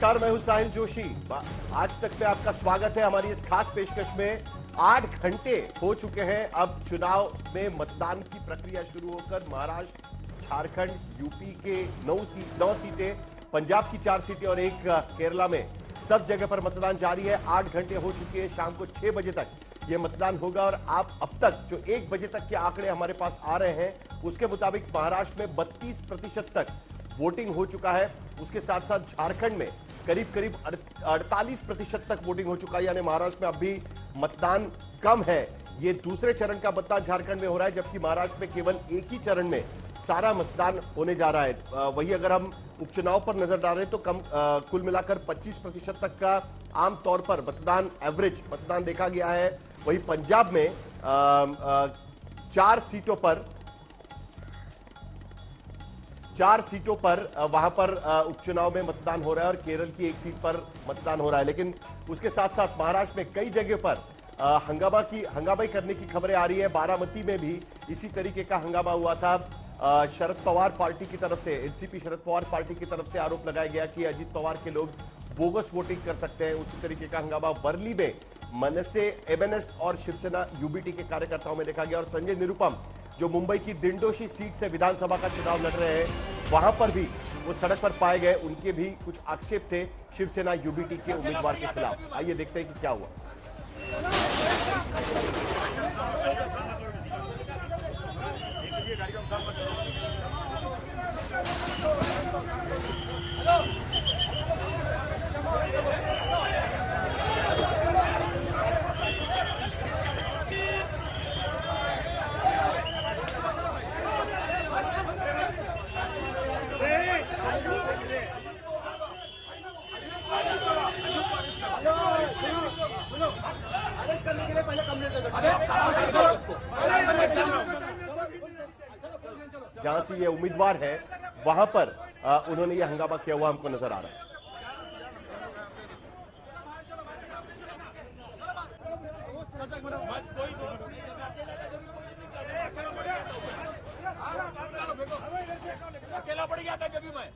नमस्कार, मैं हूं साहिल जोशी। आज तक में आपका स्वागत है हमारी इस खास पेशकश में। 8 घंटे हो चुके हैं अब चुनाव में मतदान की प्रक्रिया शुरू होकर। महाराष्ट्र, झारखंड, यूपी के 9 सीटें, पंजाब की 4 सीटें और 1 केरला में सब जगह पर मतदान जारी है। 8 घंटे हो चुके हैं, शाम को 6 बजे तक यह मतदान होगा। और आप अब तक जो 1 बजे तक के आंकड़े हमारे पास आ रहे हैं उसके मुताबिक महाराष्ट्र में 32% तक वोटिंग हो चुका है। उसके साथ साथ झारखंड में करीब 48% तक वोटिंग हो चुका है, यानी महाराष्ट्र में अब भी मतदान कम है। ये दूसरे चरण का मतदान झारखंड में हो रहा है, जबकि महाराष्ट्र में केवल एक ही चरण में सारा मतदान होने जा रहा है। वही अगर हम उपचुनाव पर नजर डालें तो कुल मिलाकर 25% तक का आमतौर पर मतदान, एवरेज मतदान देखा गया है। वही पंजाब में 4 सीटों पर वहां पर उपचुनाव में मतदान हो रहा है और केरल की 1 सीट पर मतदान हो रहा है। लेकिन उसके साथ साथ महाराष्ट्र में कई जगह पर हंगामा करने की खबरें आ रही है। बारामती में भी इसी तरीके का हंगामा हुआ था। शरद पवार पार्टी की तरफ से, एनसीपी शरद पवार पार्टी की तरफ से आरोप लगाया गया कि अजित पवार के लोग बोगस वोटिंग कर सकते हैं। उसी तरीके का हंगामा वर्ली में मनसे, एमएनएस और शिवसेना यूबीटी के कार्यकर्ताओं में देखा गया। और संजय निरुपम जो मुंबई की दिंडोशी सीट से विधानसभा का चुनाव लड़ रहे हैं, वहां पर भी वो सड़क पर पाए गए। उनके भी कुछ आक्षेप थे शिवसेना यूबीटी के उम्मीदवार के खिलाफ। आइए देखते हैं कि क्या हुआ। जहां से ये उम्मीदवार है वहां पर उन्होंने ये हंगामा किया हुआ हमको नजर आ रहा है। अकेला पड़ गया था जब भी मैं।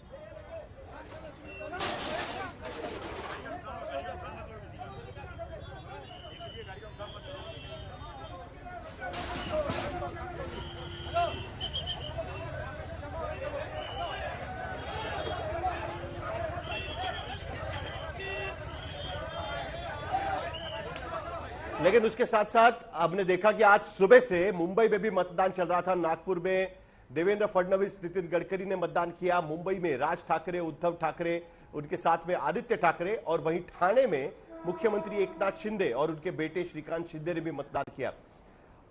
लेकिन उसके साथ साथ हमने देखा कि आज सुबह से मुंबई में भी मतदान चल रहा था। नागपुर में देवेंद्र फडणवीस, नितिन गडकरी ने मतदान किया। मुंबई में राज ठाकरे, उद्धव ठाकरे, उनके साथ में आदित्य ठाकरे, और वहीं ठाणे में मुख्यमंत्री एकनाथ शिंदे और उनके बेटे श्रीकांत शिंदे ने भी मतदान किया।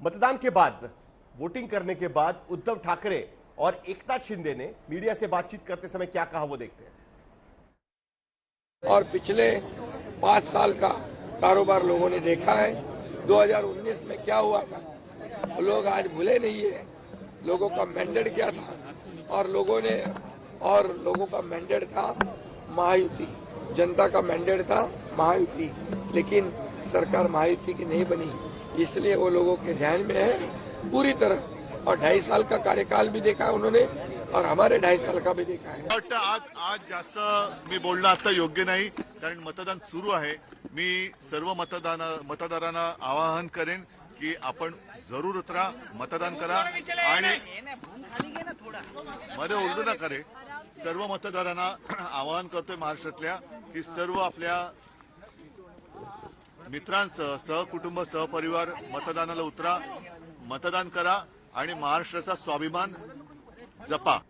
मतदान के बाद, वोटिंग करने के बाद उद्धव ठाकरे और एकनाथ शिंदे ने मीडिया से बातचीत करते समय क्या कहा, वो देखते हैं। और पिछले 5 साल का कारोबार लोगों ने देखा है। 2019 में क्या हुआ था लोग आज भूले नहीं है। लोगों का मैंडेट क्या था, और लोगों का मैंडेट था महायुति। जनता का मैंडेट था महायुति, लेकिन सरकार महायुति की नहीं बनी, इसलिए वो लोगों के ध्यान में है पूरी तरह। और 2.5 साल का कार्यकाल भी देखा है उन्होंने, और हमारे 2.5 साल का भी देखा है। आज जास्त मी बोलणं आता योग्य नाही, कारण मतदान सुरू आहे। मी सर्व मतदारांना आवाहन करेन की आपण जरूर उतरा, मतदान करा आणि मध्ये उर्दू न करे। सर्व मतदारांना आवाहन करतोय महाराष्ट्रातल्या की सर्व आपल्या मित्रांसह, सहकुटुंब, सहपरिवार मतदानाला उतरा, मतदान करा आणि महाराष्ट्राचा स्वाभिमान जपा।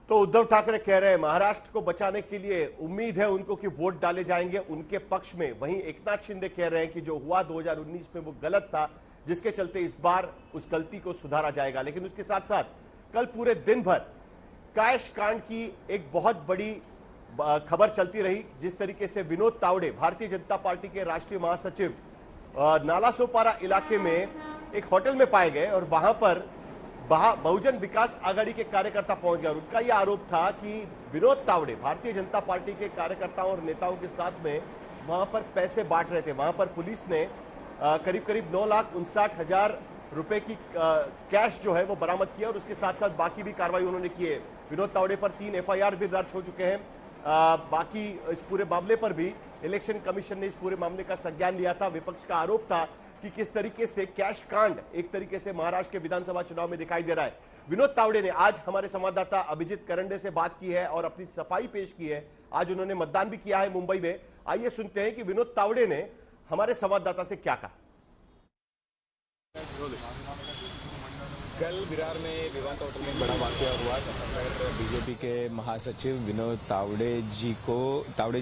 तो उद्धव ठाकरे कह रहे हैं महाराष्ट्र को बचाने के लिए उम्मीद है उनको कि वोट डाले जाएंगे उनके पक्ष में। वहीं एकनाथ शिंदे कह रहे हैं कि जो हुआ 2019 में वो गलत था, जिसके चलते इस बार उस गलती को सुधारा जाएगा। लेकिन उसके साथ साथ कल पूरे दिन भर कैश कांड की एक बहुत बड़ी खबर चलती रही। जिस तरीके से विनोद तावड़े, भारतीय जनता पार्टी के राष्ट्रीय महासचिव, नालासोपारा इलाके में एक होटल में पाए गए और वहां पर बहुजन विकास आघाड़ी के कार्यकर्ता पहुंच गए। और उनका यह आरोप था कि विनोद तावड़े भारतीय जनता पार्टी के कार्यकर्ताओं और नेताओं के साथ में वहां पर पैसे बांट रहे थे। वहां पर पुलिस ने करीब 9,59,000 रुपए की कैश जो है वो बरामद किया और उसके साथ साथ बाकी भी कार्रवाई उन्होंने की है। विनोद तावड़े पर 3 एफआईआर भी दर्ज हो चुके हैं। बाकी इस पूरे मामले पर भी इलेक्शन कमीशन ने इस पूरे मामले का संज्ञान लिया था। विपक्ष का आरोप था कि किस तरीके से कैश कांड एक तरीके से महाराष्ट्र के विधानसभा चुनाव में दिखाई दे रहा है। विनोद तावड़े ने आज हमारे संवाददाता अभिजीत करंडे से बात की है और अपनी सफाई पेश की है। आज उन्होंने मतदान भी किया है मुंबई में। आइए सुनते हैं कि विनोद तावड़े ने हमारे संवाददाता से क्या कहा। कल विरार में विवांत होटल में बड़ा वाकया हुआ जहां पर बीजेपी के महासचिव विनोद तावड़े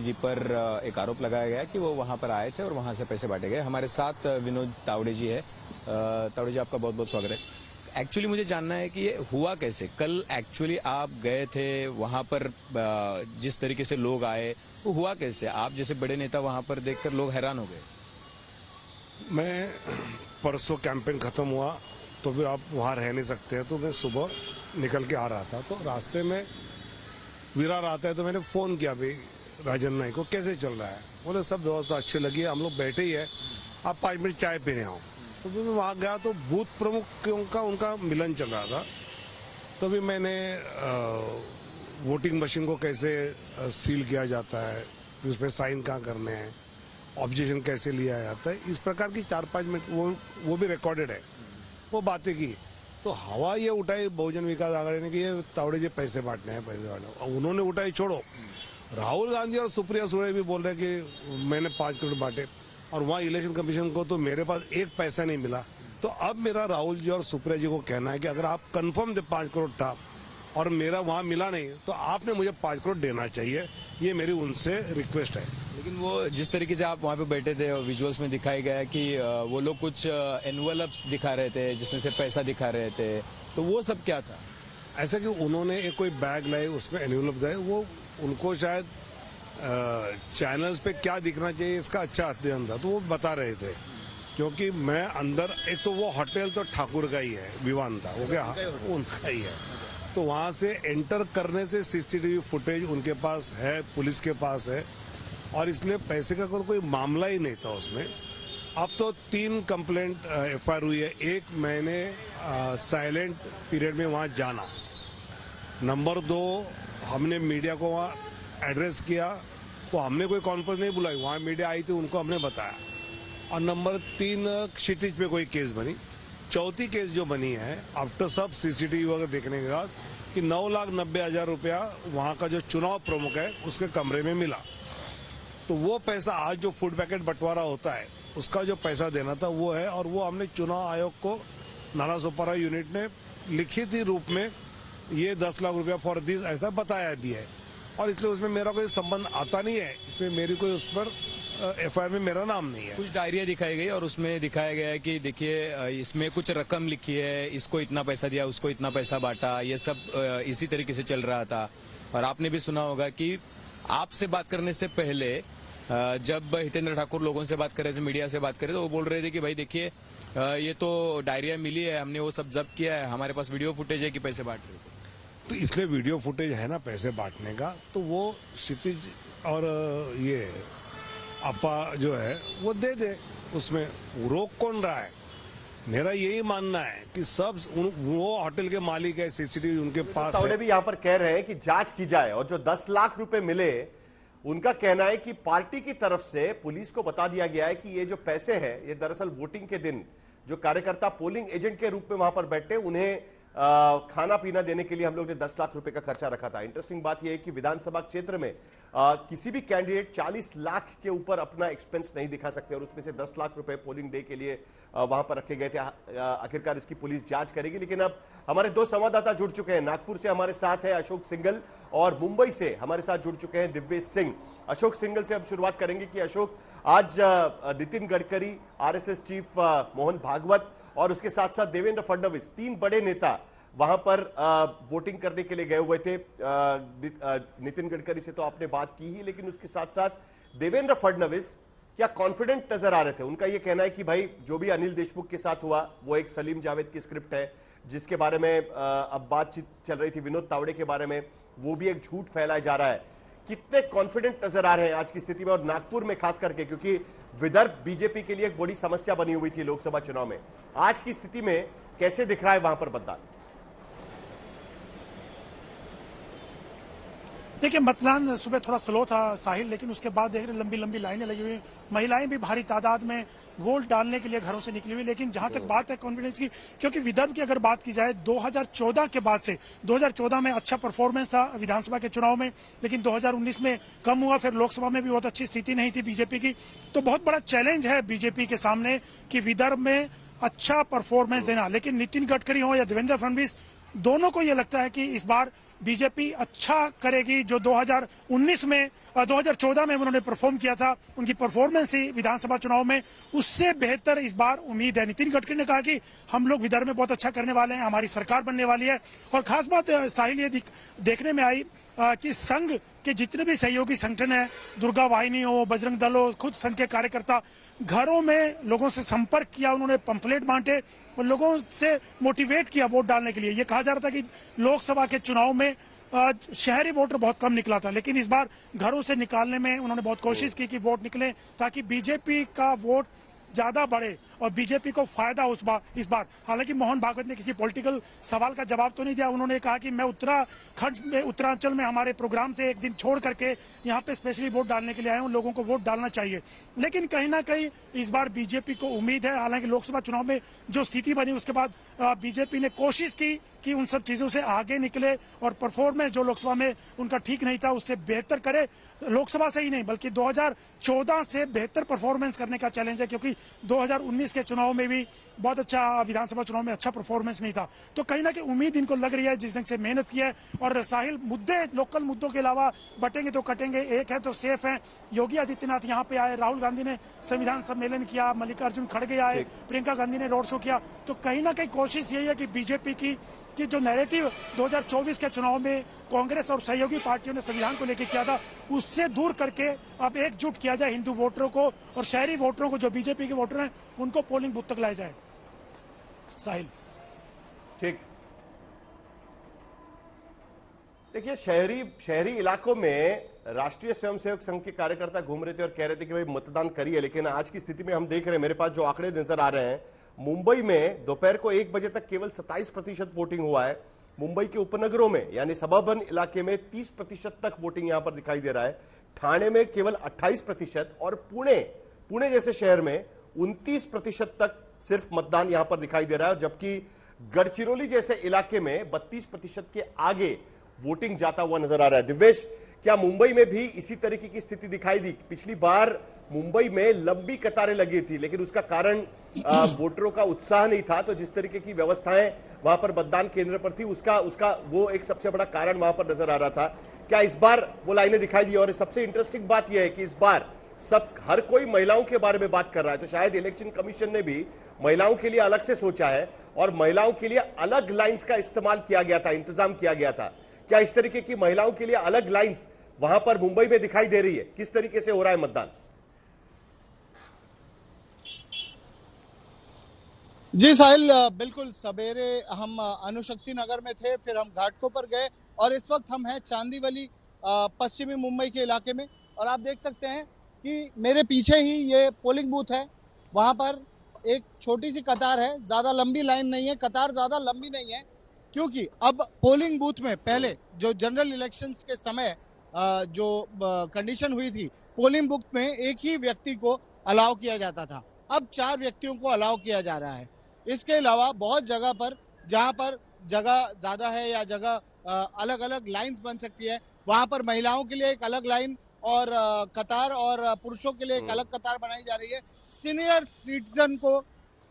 जी पर एक आरोप लगाया गया कि वो वहां पर आए थे और वहां से पैसे बांटे गए। हमारे साथ विनोद तावड़े जी है। तावड़े जी, आपका बहुत बहुत स्वागत है। एक्चुअली मुझे जानना है कि ये हुआ कैसे। कल एक्चुअली आप गए थे वहां पर, जिस तरीके से लोग आए वो हुआ कैसे? आप जैसे बड़े नेता वहां पर देखकर लोग हैरान हो गए। मैं परसों कैंपेन खत्म हुआ तो फिर आप वहाँ रह नहीं सकते हैं, तो मैं सुबह निकल के आ रहा था, तो रास्ते में विरार आता है तो मैंने फ़ोन किया भाई राजन नाइक को, कैसे चल रहा है। बोले सब व्यवस्था अच्छी लगी है, हम लोग बैठे ही है, आप 5 मिनट चाय पीने आओ। तो फिर मैं वहाँ गया तो बूथ प्रमुखों का उनका मिलन चल रहा था। तो भी मैंने वोटिंग मशीन को कैसे सील किया जाता है, फिर उस पर साइन कहाँ करने हैं, ऑब्जेक्शन कैसे लिया जाता है, इस प्रकार की 4-5 मिनट वो भी रिकॉर्डेड है, वो बातें की। तो हवा ये उठाई बहुजन विकास आघाड़ी ने कि ये तावड़े जी पैसे बांटने हैं, पैसे बांटने। और उन्होंने उठाई, छोड़ो, राहुल गांधी और सुप्रिया सुळे भी बोल रहे कि मैंने 5 करोड़ बांटे, और वहाँ इलेक्शन कमीशन को तो मेरे पास 1 पैसा नहीं मिला। तो अब मेरा राहुल जी और सुप्रिया जी को कहना है कि अगर आप कंफर्म थे 5 करोड़ था और मेरा वहाँ मिला नहीं, तो आपने मुझे 5 करोड़ देना चाहिए, ये मेरी उनसे रिक्वेस्ट है। लेकिन वो जिस तरीके से आप वहाँ पे बैठे थे, विजुअल्स में दिखाया गया कि वो लोग कुछ एनवलप्स दिखा रहे थे जिसमें से पैसा दिखा रहे थे, तो वो सब क्या था? ऐसा कि उन्होंने एक कोई बैग लाए, उसमें एनवलप दिए, वो उनको शायद चैनल्स पे क्या दिखना चाहिए इसका अच्छा अध्ययन था, तो वो बता रहे थे। क्योंकि मैं अंदर, एक तो वो होटल तो ठाकुर का ही है, विवांता, वो क्या उनका ही है, तो वहां से एंटर करने से सीसीटीवी फुटेज उनके पास है, पुलिस के पास है, और इसलिए पैसे का कोई मामला ही नहीं था उसमें। अब तो 3 कंप्लेंट FIR हुई है। एक, मैंने साइलेंट पीरियड में वहां जाना। नंबर 2, हमने मीडिया को वहां एड्रेस किया, तो हमने कोई कॉन्फ्रेंस नहीं बुलाई, वहां मीडिया आई थी, उनको हमने बताया। और नंबर 3, क्षितिज पे कोई केस बनी। चौथी केस जो बनी है आफ्टर सब CCTV वगैरह देखने के बाद कि 9,90,000 रुपया वहां का जो चुनाव प्रमुख है उसके कमरे में मिला। तो वो पैसा आज जो फूड पैकेट बंटवारा होता है उसका जो पैसा देना था वो है, और वो हमने चुनाव आयोग को नालासोपारा यूनिट ने लिखित रूप में ये 10 लाख रुपया फॉर दिस ऐसा बताया भी है, और इसलिए उसमें मेरा कोई संबंध आता नहीं है, इसमें मेरी कोई उस पर FIR में मेरा नाम नहीं है। कुछ डायरिया दिखाई गई और उसमें दिखाया गया है कि देखिए इसमें कुछ रकम लिखी है, इसको इतना पैसा दिया, उसको इतना पैसा बांटा, ये सब इसी तरीके से चल रहा था। और आपने भी सुना होगा कि आपसे बात करने से पहले जब हितेंद्र ठाकुर लोगों से बात कर रहे थे, मीडिया से बात कर रहे थे, तो वो बोल रहे थे कि भाई देखिए ये तो डायरिया मिली है, हमने वो सब जब्त किया है, हमारे पास वीडियो फुटेज है कि पैसे बांट रहे थे। तो इसलिए वीडियो फुटेज है ना पैसे बांटने का, तो वो क्षितिज और ये अपा जो है वो दे दे, उसमें रोक कौन रहा है। मेरा यही मानना है कि सब वो होटल के मालिक है, CCTV उनके पास है। भी यहाँ पर कह रहे हैं कि जांच की जाए, और जो 10 लाख रुपए मिले उनका कहना है कि पार्टी की तरफ से पुलिस को बता दिया गया है कि ये जो पैसे हैं ये दरअसल वोटिंग के दिन जो कार्यकर्ता पोलिंग एजेंट के रूप में वहां पर बैठे उन्हें खाना पीना देने के लिए हम लोग ने 10 लाख रुपए का खर्चा रखा था। इंटरेस्टिंग बात यह है कि विधानसभा क्षेत्र में किसी भी कैंडिडेट 40 लाख के ऊपर अपना एक्सपेंस नहीं दिखा सकते, और उसमें से 10 लाख रुपए पोलिंग डे के लिए वहां पर रखे गए थे। आखिरकार इसकी पुलिस जांच करेगी। लेकिन अब हमारे 2 संवाददाता जुड़ चुके हैं। नागपुर से हमारे साथ है अशोक सिंघल, और मुंबई से हमारे साथ जुड़ चुके हैं दिव्येश सिंह। अशोक सिंघल से हम शुरुआत करेंगे कि अशोक, आज नितिन गडकरी, RSS चीफ मोहन भागवत और उसके साथ साथ देवेंद्र फडणवीस, 3 बड़े नेता वहां पर वोटिंग करने के लिए गए हुए थे। नितिन गडकरी से तो आपने बात की ही, लेकिन उसके साथ साथ देवेंद्र फडणवीस क्या कॉन्फिडेंट नजर आ रहे थे? उनका यह कहना है कि भाई जो भी अनिल देशमुख के साथ हुआ वो एक सलीम जावेद की स्क्रिप्ट है, जिसके बारे में अब बातचीत चल रही थी विनोद तावड़े के बारे में, वो भी एक झूठ फैलाया जा रहा है। कितने कॉन्फिडेंट नजर आ रहे हैं आज की स्थिति में, और नागपुर में खास करके, क्योंकि विदर्भ बीजेपी के लिए एक बड़ी समस्या बनी हुई थी लोकसभा चुनाव में। आज की स्थिति में कैसे दिख रहा है वहां पर मतदान? देखिए, मतदान सुबह थोड़ा स्लो था साहिल, लेकिन उसके बाद देख रहे लंबी लंबी लाइनें लगी हुई, महिलाएं भी भारी तादाद में वोट डालने के लिए घरों से निकली हुई। लेकिन जहां तक बात है कॉन्फिडेंस की, क्योंकि विदर्भ की अगर बात की जाए 2014 के बाद से, 2014 में अच्छा परफॉर्मेंस था विधानसभा के चुनाव में, लेकिन 2019 में कम हुआ, फिर लोकसभा में भी बहुत अच्छी स्थिति नहीं थी बीजेपी की। तो बहुत बड़ा चैलेंज है बीजेपी के सामने कि विदर्भ में अच्छा परफॉर्मेंस देना। लेकिन नितिन गडकरी हो या देवेंद्र फडणवीस, दोनों को यह लगता है कि इस बार बीजेपी अच्छा करेगी। जो 2014 में उन्होंने परफॉर्म किया था, उनकी परफॉर्मेंस थी विधानसभा चुनाव में, उससे बेहतर इस बार उम्मीद है। नितिन गडकरी ने कहा कि हम लोग विदर्भ में बहुत अच्छा करने वाले हैं, हमारी सरकार बनने वाली है। और खास बात साहिल ये देखने में आई कि संघ के जितने भी सहयोगी संगठन है, दुर्गा वाहिनी हो, बजरंग दल हो, खुद संघ के कार्यकर्ता घरों में लोगों से संपर्क किया, उन्होंने पंफलेट बांटे और लोगों से मोटिवेट किया वोट डालने के लिए। ये कहा जा रहा था कि लोकसभा के चुनाव में शहरी वोटर बहुत कम निकला था, लेकिन इस बार घरों से निकालने में उन्होंने बहुत कोशिश की कि वोट निकले, ताकि बीजेपी का वोट ज्यादा बढ़े और बीजेपी को फायदा इस बार। हालांकि मोहन भागवत ने किसी पॉलिटिकल सवाल का जवाब तो नहीं दिया। उन्होंने कहा कि मैं उत्तरांचल में हमारे प्रोग्राम से एक दिन छोड़ करके यहाँ पे स्पेशली वोट डालने के लिए आया हूँ, लोगों को वोट डालना चाहिए। लेकिन कहीं ना कहीं इस बार बीजेपी को उम्मीद है। हालांकि लोकसभा चुनाव में जो स्थिति बनी उसके बाद बीजेपी ने कोशिश की कि उन सब चीजों से आगे निकले और परफॉर्मेंस जो लोकसभा में उनका ठीक नहीं था उससे बेहतर करे। लोकसभा से ही नहीं बल्कि 2014 से बेहतर परफॉर्मेंस करने का चैलेंज है, क्योंकि 2019 के चुनाव में भी बहुत अच्छा, विधानसभा चुनाव में अच्छा परफॉर्मेंस नहीं था। तो कहीं ना कहीं उम्मीद इनको लग रही है, जिस ढंग से मेहनत की है। और साहिल, मुद्दे लोकल मुद्दों के अलावा बटेंगे तो कटेंगे, एक है तो सेफ है। योगी आदित्यनाथ यहाँ पे आए, राहुल गांधी ने संविधान सम्मेलन किया, मल्लिकार्जुन खड़गे आए, प्रियंका गांधी ने रोड शो किया। तो कहीं ना कहीं कोशिश यही है कि बीजेपी की जो नैरेटिव 2024 के चुनाव में कांग्रेस और सहयोगी पार्टियों ने संविधान को लेकर किया था, उससे दूर करके अब एकजुट किया जाए हिंदू वोटरों को और शहरी वोटरों को, जो बीजेपी के वोटर हैं, उनको पोलिंग बूथ तक लाया जाए। साहिल, ठीक। देखिए, शहरी इलाकों में राष्ट्रीय स्वयंसेवक संघ के कार्यकर्ता घूम रहे थे और कह रहे थे कि भाई मतदान करिए। लेकिन आज की स्थिति में हम देख रहे हैं, मेरे पास जो आंकड़े नजर आ रहे हैं, मुंबई में दोपहर को 1 बजे तक केवल 27% वोटिंग हुआ है। मुंबई के उपनगरों में यानी सबर्बन इलाके में 30% तक वोटिंग यहां पर दिखाई दे रहा है। ठाणे में केवल 28% और पुणे जैसे शहर में 29% तक सिर्फ मतदान यहां पर दिखाई दे रहा है। जबकि गढ़चिरौली जैसे इलाके में 32% के आगे वोटिंग जाता हुआ नजर आ रहा है। दिव्येश, क्या मुंबई में भी इसी तरीके की स्थिति दिखाई दी? पिछली बार मुंबई में लंबी कतारें लगी थी, लेकिन उसका कारण वोटरों का उत्साह नहीं था। तो जिस तरीके की व्यवस्थाएं वहां पर मतदान केंद्र पर थी, उसका वो एक सबसे बड़ा कारण वहां पर नजर आ रहा था। क्या इस बार वो लाइनें दिखाई दी? और सबसे इंटरेस्टिंग बात यह है कि इस बार हर कोई महिलाओं के बारे में बात कर रहा है। तो शायद इलेक्शन कमीशन ने भी महिलाओं के लिए अलग से सोचा है और महिलाओं के लिए अलग लाइन्स का इस्तेमाल किया गया था, इंतजाम किया गया था। क्या इस तरीके की महिलाओं के लिए अलग लाइन्स वहां पर मुंबई में दिखाई दे रही है? किस तरीके से हो रहा है मतदान? जी साहिल, बिल्कुल सवेरे हम अनुशक्ति नगर में थे, फिर हम घाटकों पर गए और इस वक्त हम हैं चांदीवली पश्चिमी मुंबई के इलाके में। और आप देख सकते हैं कि मेरे पीछे ही ये पोलिंग बूथ है। वहां पर एक छोटी सी कतार है, ज्यादा लंबी लाइन नहीं है, कतार ज्यादा लंबी नहीं है, क्योंकि अब पोलिंग बूथ में पहले जो जनरल इलेक्शंस के समय जो कंडीशन हुई थी, पोलिंग बूथ में एक ही व्यक्ति को अलाउ किया जाता था, अब 4 व्यक्तियों को अलाउ किया जा रहा है। इसके अलावा बहुत जगह पर जहां पर जगह ज्यादा है या जगह अलग अलग लाइंस बन सकती है, वहां पर महिलाओं के लिए एक अलग लाइन और कतार और पुरुषों के लिए एक अलग कतार बनाई जा रही है। सीनियर सिटीजन को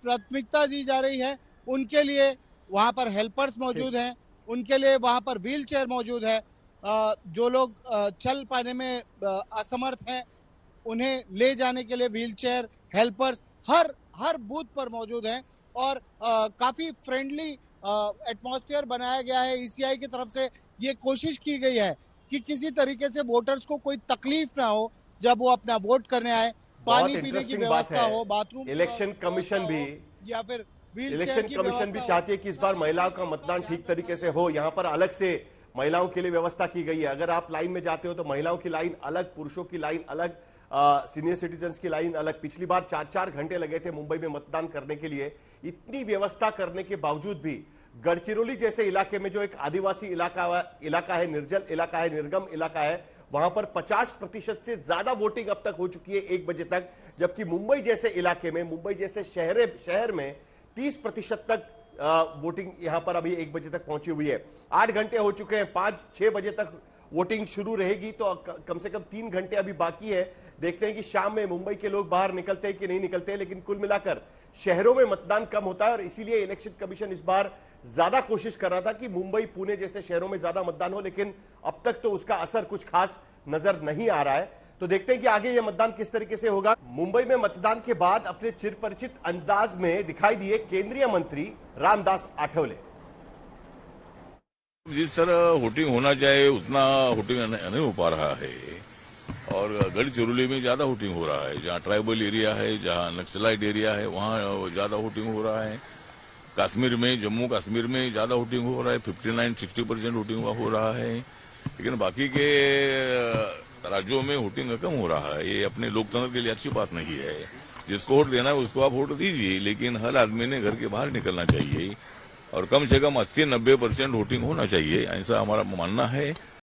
प्राथमिकता दी जा रही है, उनके लिए वहां पर हेल्पर्स मौजूद हैं, उनके लिए वहां पर व्हील चेयर मौजूद है। जो लोग चल पाने में असमर्थ हैं, उन्हें ले जाने के लिए व्हील चेयर, हेल्पर्स हर बूथ पर मौजूद हैं। और काफी फ्रेंडली एटमॉस्फेयर बनाया गया है। ईसीआई की तरफ से ये कोशिश की गई है कि किसी तरीके से वोटर्स को कोई तकलीफ ना हो जब वो अपना वोट करने आए। पानी पीने की व्यवस्था हो, बाथरूम, इलेक्शन कमीशन भी या फिर इलेक्शन कमीशन भी चाहती है कि इस बार महिलाओं का मतदान ठीक तरीके से हो। यहाँ पर अलग से महिलाओं के लिए व्यवस्था की गई है। अगर आप लाइन में जाते हो तो महिलाओं की लाइन अलग, पुरुषों की लाइन अलग, सीनियर सिटीजन्स की लाइन अलग। पिछली बार 4-4 घंटे लगे थे मुंबई में मतदान करने के लिए। इतनी व्यवस्था करने के बावजूद भी गढ़चिरौली जैसे इलाके में जो एक आदिवासी इलाका है, निर्जल इलाका है, निर्गम इलाका है, वहां पर 50% से ज्यादा वोटिंग अब तक हो चुकी है 1 बजे तक, जबकि मुंबई जैसे इलाके में, मुंबई जैसे शहर में 30% तक वोटिंग यहां पर अभी 1 बजे तक पहुंची हुई है। 8 घंटे हो चुके हैं, 5-6 बजे तक वोटिंग शुरू रहेगी, तो कम से कम 3 घंटे अभी बाकी है। देखते हैं कि शाम में मुंबई के लोग बाहर निकलते हैं कि नहीं निकलते हैं, लेकिन कुल मिलाकर शहरों में मतदान कम होता है और इसीलिए इलेक्शन कमीशन इस बार ज्यादा कोशिश कर रहा था कि मुंबई, पुणे जैसे शहरों में ज्यादा मतदान हो, लेकिन अब तक तो उसका असर कुछ खास नजर नहीं आ रहा है। तो देखते हैं कि आगे यह मतदान किस तरीके से होगा। मुंबई में मतदान के बाद अपने चिरपरिचित अंदाज में दिखाई दिए केंद्रीय मंत्री रामदास आठवले। जिस तरह वोटिंग होना चाहिए उतना वोटिंग नहीं हो पा रहा है और गढ़चिरौली में ज्यादा वोटिंग हो रहा है। जहाँ ट्राइबल एरिया है, जहाँ नक्सलाइट एरिया है, वहाँ ज्यादा वोटिंग हो रहा है। कश्मीर में, जम्मू कश्मीर में ज्यादा वोटिंग हो रहा है, 59-60% वोटिंग हो रहा है। लेकिन बाकी के राज्यों में वोटिंग कम हो रहा है। ये अपने लोकतंत्र के लिए अच्छी बात नहीं है। जिसको वोट देना है उसको आप वोट दीजिए, लेकिन हर आदमी ने घर के बाहर निकलना चाहिए और कम से कम 80-90% वोटिंग होना चाहिए, ऐसा हमारा मानना है।